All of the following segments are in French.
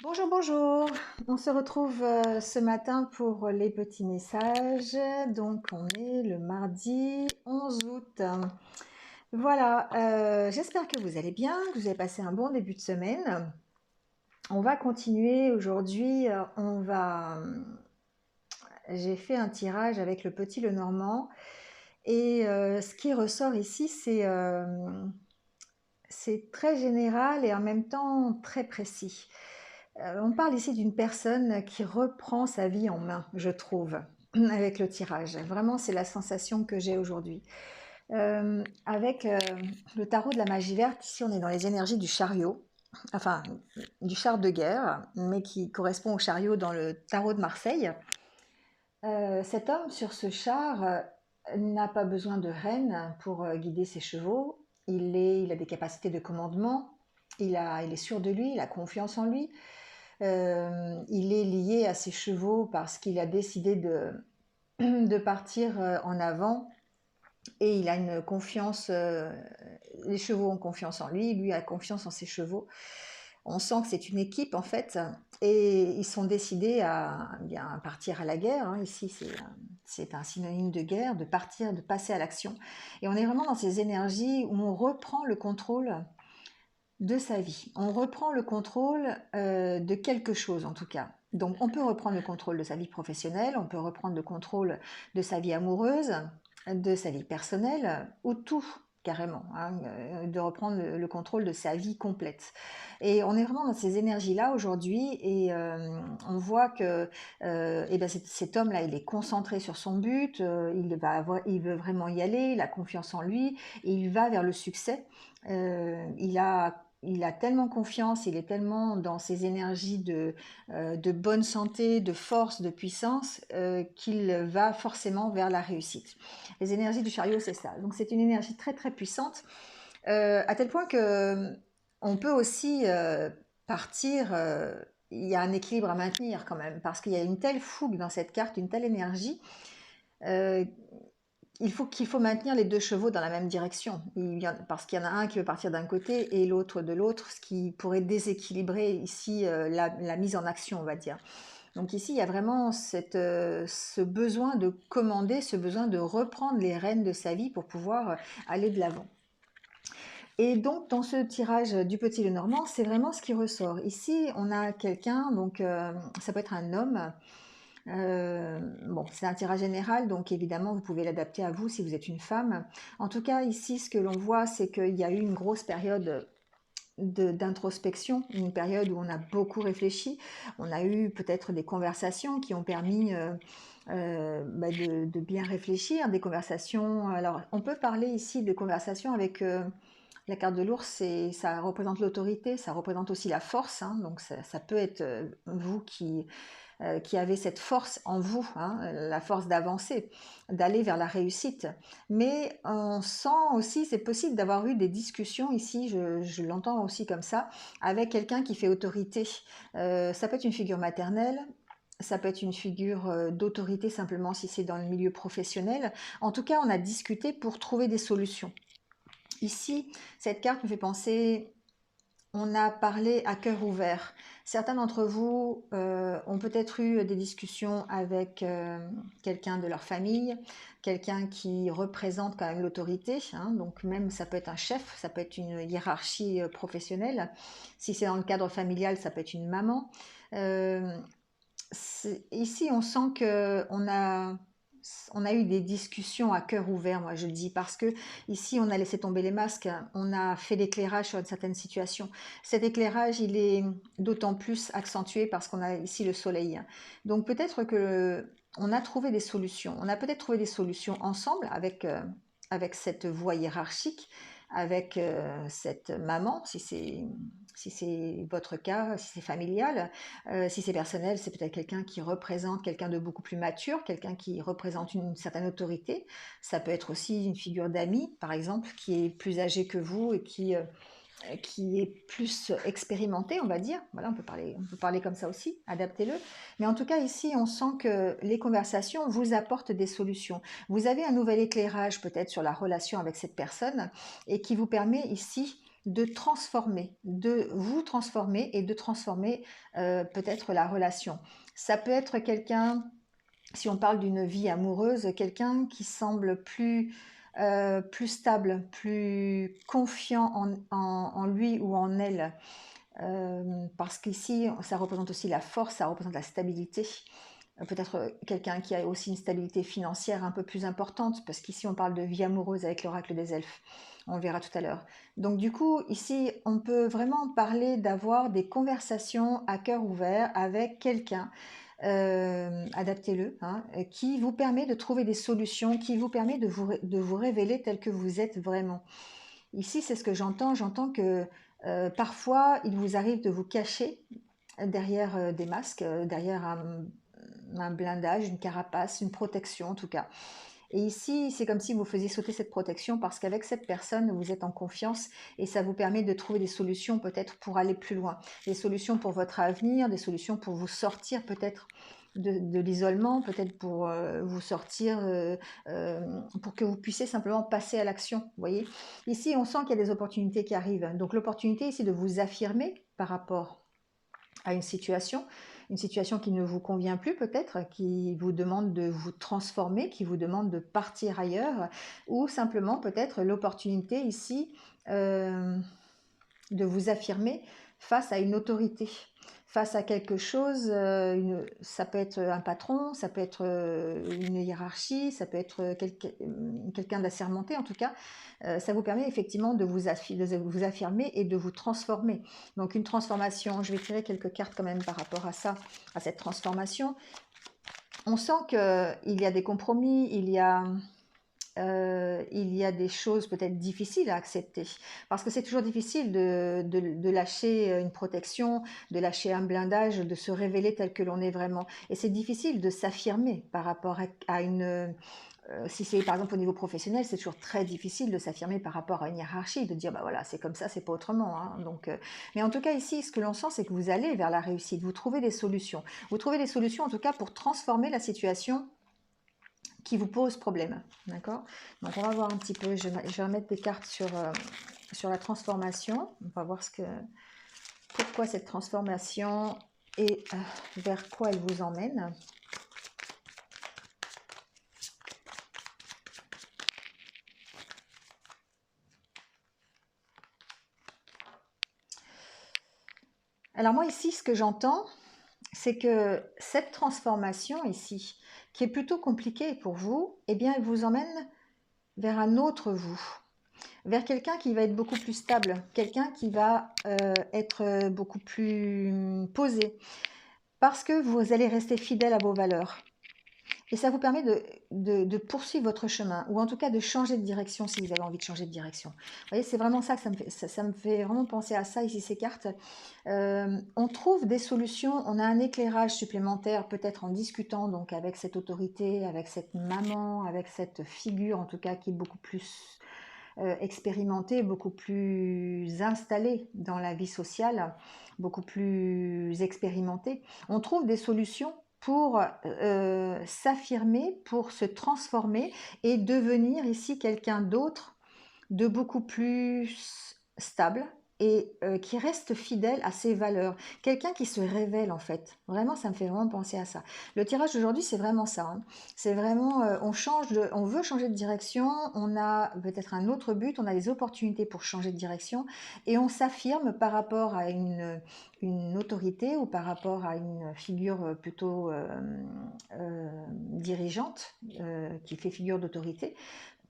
Bonjour, bonjour. On se retrouve ce matin pour les petits messages. Donc, on est le mardi 11 août. Voilà, j'espère que vous allez bien, que vous avez passé un bon début de semaine. On va continuer aujourd'hui. J'ai fait un tirage avec le petit Lenormand. Et ce qui ressort ici, c'est très général et en même temps très précis. On parle ici d'une personne qui reprend sa vie en main, je trouve, avec le tirage. Vraiment, c'est la sensation que j'ai aujourd'hui. Avec le tarot de la magie verte, ici on est dans les énergies du chariot, enfin du char de guerre, mais qui correspond au chariot dans le tarot de Marseille. Cet homme sur ce char n'a pas besoin de rêne pour guider ses chevaux. Il a des capacités de commandement, il est sûr de lui, il a confiance en lui. Il est lié à ses chevaux parce qu'il a décidé de partir en avant et il a une confiance, les chevaux ont confiance en lui, lui a confiance en ses chevaux. On sent que c'est une équipe en fait et ils sont décidés à bien partir à la guerre, hein. Ici, c'est un synonyme de guerre, de partir, de passer à l'action. Et on est vraiment dans ces énergies où on reprend le contrôle de sa vie. On reprend le contrôle de quelque chose en tout cas. Donc on peut reprendre le contrôle de sa vie professionnelle, on peut reprendre le contrôle de sa vie amoureuse, de sa vie personnelle, ou tout carrément, hein, de reprendre le contrôle de sa vie complète. Et on est vraiment dans ces énergies-là aujourd'hui et on voit que eh ben cet homme-là, il est concentré sur son but, il veut vraiment y aller, il a confiance en lui et il va vers le succès. Il a tellement confiance, il est tellement dans ses énergies de bonne santé, de force, de puissance, qu'il va forcément vers la réussite. Les énergies du chariot, c'est ça. Donc c'est une énergie très très puissante, à tel point que on peut aussi partir. Il y a un équilibre à maintenir quand même, parce qu'il y a une telle fougue dans cette carte, une telle énergie. euh, qu'il faut maintenir les deux chevaux dans la même direction, parce qu'il y en a un qui veut partir d'un côté et l'autre de l'autre, ce qui pourrait déséquilibrer ici la mise en action, on va dire. Donc ici, il y a vraiment ce besoin de commander, ce besoin de reprendre les rênes de sa vie pour pouvoir aller de l'avant. Et donc, dans ce tirage du Petit Lenormand, c'est vraiment ce qui ressort. Ici, on a quelqu'un, donc ça peut être un homme. Bon, c'est un tirage général, donc évidemment, vous pouvez l'adapter à vous si vous êtes une femme. En tout cas, ici, ce que l'on voit, c'est qu'il y a eu une grosse période d'introspection, une période où on a beaucoup réfléchi. On a eu peut-être des conversations qui ont permis de bien réfléchir, des conversations. Alors, on peut parler ici de conversations avec la carte de l'ours, ça représente l'autorité, ça représente aussi la force, hein. Donc ça peut être vous qui avez cette force en vous, hein, la force d'avancer, d'aller vers la réussite. Mais on sent aussi, c'est possible d'avoir eu des discussions ici, je l'entends aussi comme ça, avec quelqu'un qui fait autorité. Ça peut être une figure maternelle, ça peut être une figure d'autorité simplement si c'est dans le milieu professionnel. En tout cas, on a discuté pour trouver des solutions. Ici, cette carte me fait penser, on a parlé à cœur ouvert. Certains d'entre vous ont peut-être eu des discussions avec quelqu'un de leur famille, quelqu'un qui représente quand même l'autorité, hein. Donc même ça peut être un chef, ça peut être une hiérarchie professionnelle. Si c'est dans le cadre familial, ça peut être une maman. Euh, Ici, on sent que on a eu des discussions à cœur ouvert, moi je dis, parce que ici on a laissé tomber les masques, on a fait l'éclairage sur une certaine situation. Cet éclairage, il est d'autant plus accentué parce qu'on a ici le soleil. Donc peut-être que on a trouvé des solutions. On a peut-être trouvé des solutions ensemble avec cette voie hiérarchique, avec cette maman, si c'est votre cas, si c'est familial. Si c'est personnel, c'est peut-être quelqu'un qui représente quelqu'un de beaucoup plus mature, quelqu'un qui représente une certaine autorité. Ça peut être aussi une figure d'ami, par exemple, qui est plus âgé que vous et qui est plus expérimenté, on va dire. Voilà, on peut parler comme ça aussi, adaptez-le. Mais en tout cas, ici, on sent que les conversations vous apportent des solutions. Vous avez un nouvel éclairage peut-être sur la relation avec cette personne et qui vous permet ici de transformer, de vous transformer et de transformer peut-être la relation. Ça peut être quelqu'un, si on parle d'une vie amoureuse, quelqu'un qui semble plus stable, plus confiant en lui ou en elle. Parce qu'ici, ça représente aussi la force, ça représente la stabilité. Peut-être quelqu'un qui a aussi une stabilité financière un peu plus importante, parce qu'ici, on parle de vie amoureuse avec l'oracle des elfes. On le verra tout à l'heure. Donc du coup, ici, on peut vraiment parler d'avoir des conversations à cœur ouvert avec quelqu'un, adaptez-le, hein, qui vous permet de trouver des solutions, qui vous permet de vous révéler tel que vous êtes vraiment. Ici, c'est ce que j'entends. J'entends que parfois, il vous arrive de vous cacher derrière des masques, derrière un blindage, une carapace, une protection en tout cas. Et ici, c'est comme si vous faisiez sauter cette protection parce qu'avec cette personne, vous êtes en confiance et ça vous permet de trouver des solutions peut-être pour aller plus loin. Des solutions pour votre avenir, des solutions pour vous sortir peut-être de l'isolement, peut-être pour vous sortir, pour que vous puissiez simplement passer à l'action. Vous voyez, ici, on sent qu'il y a des opportunités qui arrivent. Donc l'opportunité ici de vous affirmer par rapport à une situation qui ne vous convient plus peut-être, qui vous demande de vous transformer, qui vous demande de partir ailleurs, ou simplement peut-être l'opportunité ici de vous affirmer face à une autorité, face à quelque chose, ça peut être un patron, ça peut être une hiérarchie, ça peut être quelqu'un d'assermenté en tout cas. Ça vous permet effectivement de vous affirmer et de vous transformer. Donc une transformation, je vais tirer quelques cartes quand même par rapport à ça, à cette transformation. On sent qu'il y a des compromis, il y a des choses peut-être difficiles à accepter. Parce que c'est toujours difficile de lâcher une protection, de lâcher un blindage, de se révéler tel que l'on est vraiment. Et c'est difficile de s'affirmer par rapport à une... si c'est par exemple au niveau professionnel, c'est toujours très difficile de s'affirmer par rapport à une hiérarchie, de dire bah voilà, c'est comme ça, c'est pas autrement. Hein. Donc, mais en tout cas ici, ce que l'on sent, c'est que vous allez vers la réussite, vous trouvez des solutions. Vous trouvez des solutions en tout cas pour transformer la situation qui vous pose problème, d'accord? Donc on va voir un petit peu, je vais remettre des cartes sur la transformation, on va voir pourquoi cette transformation et vers quoi elle vous emmène. Alors moi ici, ce que j'entends, c'est que cette transformation ici, qui est plutôt compliquée pour vous, eh bien elle vous emmène vers un autre vous, vers quelqu'un qui va être beaucoup plus stable, quelqu'un qui va être beaucoup plus posé, parce que vous allez rester fidèle à vos valeurs. Et ça vous permet de poursuivre votre chemin, ou en tout cas de changer de direction si vous avez envie de changer de direction. Vous voyez, c'est vraiment ça que ça me fait vraiment penser à ça ici, ces cartes. On trouve des solutions, on a un éclairage supplémentaire, peut-être en discutant donc avec cette autorité, avec cette maman, avec cette figure en tout cas qui est beaucoup plus expérimentée, beaucoup plus installée dans la vie sociale, beaucoup plus expérimentée. On trouve des solutions pour s'affirmer, pour se transformer et devenir ici quelqu'un d'autre, de beaucoup plus stable et qui reste fidèle à ses valeurs. Quelqu'un qui se révèle en fait. Vraiment, ça me fait vraiment penser à ça. Le tirage d'aujourd'hui, c'est vraiment ça. Hein. C'est vraiment, on veut changer de direction, on a peut-être un autre but, on a des opportunités pour changer de direction et on s'affirme par rapport à une autorité ou par rapport à une figure plutôt dirigeante qui fait figure d'autorité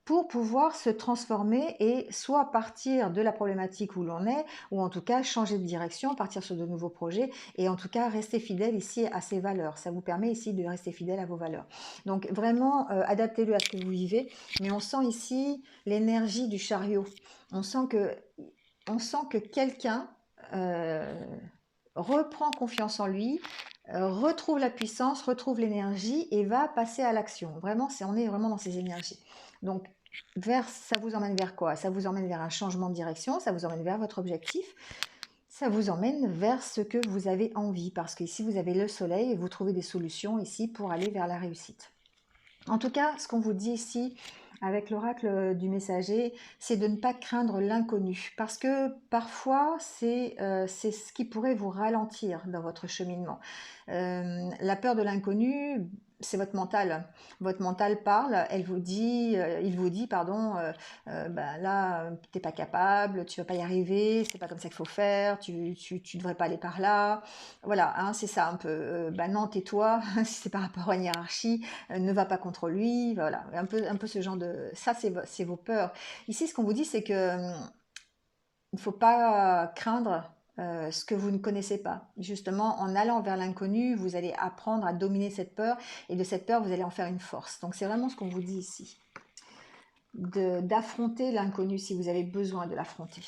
pour pouvoir se transformer et soit partir de la problématique où l'on est, ou en tout cas changer de direction, partir sur de nouveaux projets, et en tout cas rester fidèle ici à ses valeurs. Ça vous permet ici de rester fidèle à vos valeurs. Donc vraiment, adaptez-le à ce que vous vivez, mais on sent ici l'énergie du chariot. On sent que quelqu'un reprend confiance en lui, retrouve la puissance, retrouve l'énergie et va passer à l'action. Vraiment, on est vraiment dans ces énergies. Donc, ça vous emmène vers quoi? Ça vous emmène vers un changement de direction, ça vous emmène vers votre objectif, ça vous emmène vers ce que vous avez envie, parce qu'ici vous avez le soleil et vous trouvez des solutions ici pour aller vers la réussite. En tout cas, ce qu'on vous dit ici avec l'oracle du messager, c'est de ne pas craindre l'inconnu. Parce que parfois, c'est ce qui pourrait vous ralentir dans votre cheminement. La peur de l'inconnu, c'est votre mental. Votre mental parle, il vous dit, pardon, bah là, t'es pas capable, tu vas pas y arriver, c'est pas comme ça qu'il faut faire, tu devrais pas aller par là. Voilà, hein, c'est ça un peu. Bah non, tais-toi, si c'est par rapport à une hiérarchie, ne va pas contre lui, voilà, un peu ce genre de... Ça, c'est vos peurs. Ici, ce qu'on vous dit, c'est que il ne faut pas craindre ce que vous ne connaissez pas. Justement, en allant vers l'inconnu, vous allez apprendre à dominer cette peur, et de cette peur, vous allez en faire une force. Donc, c'est vraiment ce qu'on vous dit ici, d'affronter l'inconnu si vous avez besoin de l'affronter.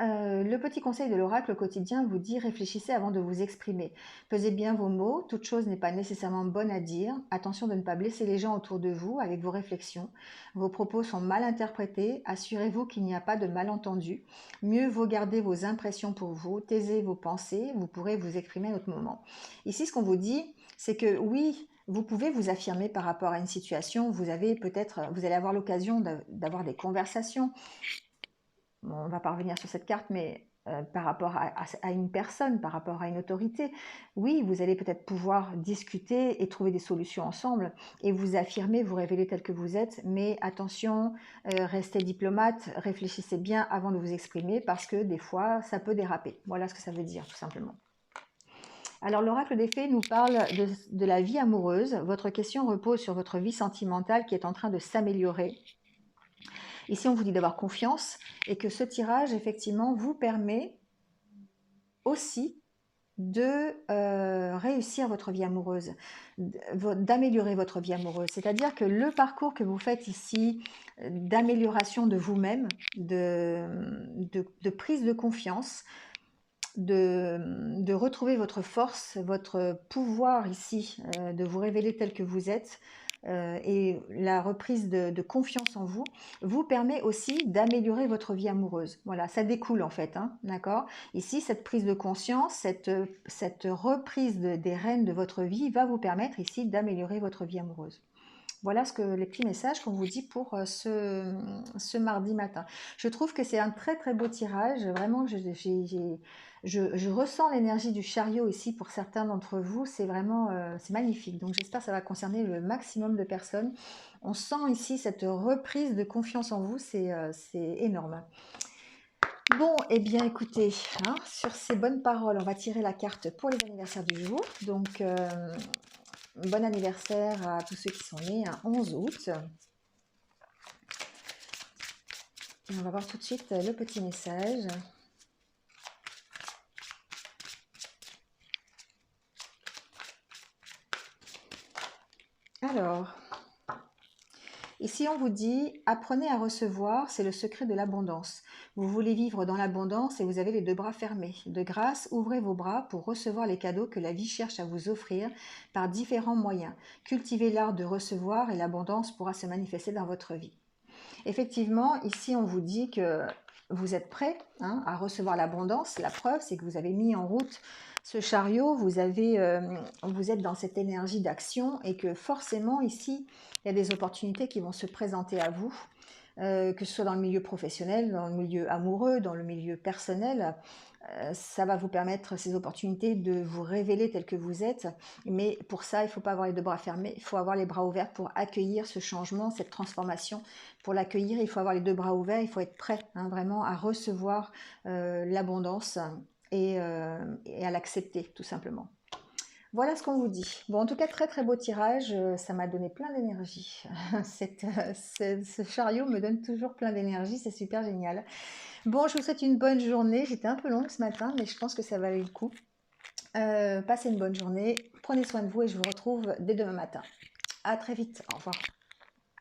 Le petit conseil de l'oracle quotidien vous dit: réfléchissez avant de vous exprimer. Pesez bien vos mots, toute chose n'est pas nécessairement bonne à dire. Attention de ne pas blesser les gens autour de vous avec vos réflexions. Vos propos sont mal interprétés, assurez-vous qu'il n'y a pas de malentendu. Mieux vaut garder vos impressions pour vous, taisez vos pensées, vous pourrez vous exprimer à un autre moment. Ici, ce qu'on vous dit, c'est que oui, vous pouvez vous affirmer par rapport à une situation, vous allez avoir l'occasion d'avoir des conversations. Bon, on va pas revenir sur cette carte, mais par rapport à une personne, par rapport à une autorité, oui, vous allez peut-être pouvoir discuter et trouver des solutions ensemble et vous affirmer, vous révéler tel que vous êtes, mais attention, restez diplomate, réfléchissez bien avant de vous exprimer parce que des fois, ça peut déraper. Voilà ce que ça veut dire, tout simplement. Alors, l'oracle des fées nous parle de la vie amoureuse. Votre question repose sur votre vie sentimentale qui est en train de s'améliorer. Ici, on vous dit d'avoir confiance et que ce tirage, effectivement, vous permet aussi de réussir votre vie amoureuse, d'améliorer votre vie amoureuse. C'est-à-dire que le parcours que vous faites ici, d'amélioration de vous-même, de prise de confiance, de retrouver votre force, votre pouvoir ici, de vous révéler tel que vous êtes, et la reprise de confiance en vous, vous permet aussi d'améliorer votre vie amoureuse. Voilà, ça découle en fait, hein, d'accord? Ici, cette prise de conscience, cette reprise des rênes de votre vie va vous permettre ici d'améliorer votre vie amoureuse. Voilà les petits messages qu'on vous dit pour ce mardi matin. Je trouve que c'est un très très beau tirage. Vraiment, je ressens l'énergie du chariot ici pour certains d'entre vous. C'est vraiment c'est magnifique. Donc j'espère que ça va concerner le maximum de personnes. On sent ici cette reprise de confiance en vous. C'est énorme. Bon, eh bien écoutez, hein, sur ces bonnes paroles, on va tirer la carte pour les anniversaires du jour. Donc, bon anniversaire à tous ceux qui sont nés un 11 août. Et on va voir tout de suite le petit message. Alors, ici on vous dit, apprenez à recevoir, c'est le secret de l'abondance. Vous voulez vivre dans l'abondance et vous avez les deux bras fermés. De grâce, ouvrez vos bras pour recevoir les cadeaux que la vie cherche à vous offrir par différents moyens. Cultivez l'art de recevoir et l'abondance pourra se manifester dans votre vie. Effectivement, ici on vous dit que vous êtes prêt à recevoir l'abondance. La preuve, c'est que vous avez mis en route ce chariot, vous êtes dans cette énergie d'action et que forcément ici, il y a des opportunités qui vont se présenter à vous, que ce soit dans le milieu professionnel, dans le milieu amoureux, dans le milieu personnel. Ça va vous permettre, ces opportunités, de vous révéler tel que vous êtes. Mais pour ça, il ne faut pas avoir les deux bras fermés, il faut avoir les bras ouverts pour accueillir ce changement, cette transformation. Pour l'accueillir, il faut avoir les deux bras ouverts, il faut être prêt vraiment à recevoir l'abondance et à l'accepter, tout simplement. Voilà ce qu'on vous dit. Bon, en tout cas, très très beau tirage, ça m'a donné plein d'énergie. Ce chariot me donne toujours plein d'énergie, c'est super génial. Bon, je vous souhaite une bonne journée. J'étais un peu longue ce matin, mais je pense que ça valait le coup. Passez une bonne journée, prenez soin de vous et je vous retrouve dès demain matin. À très vite, au revoir.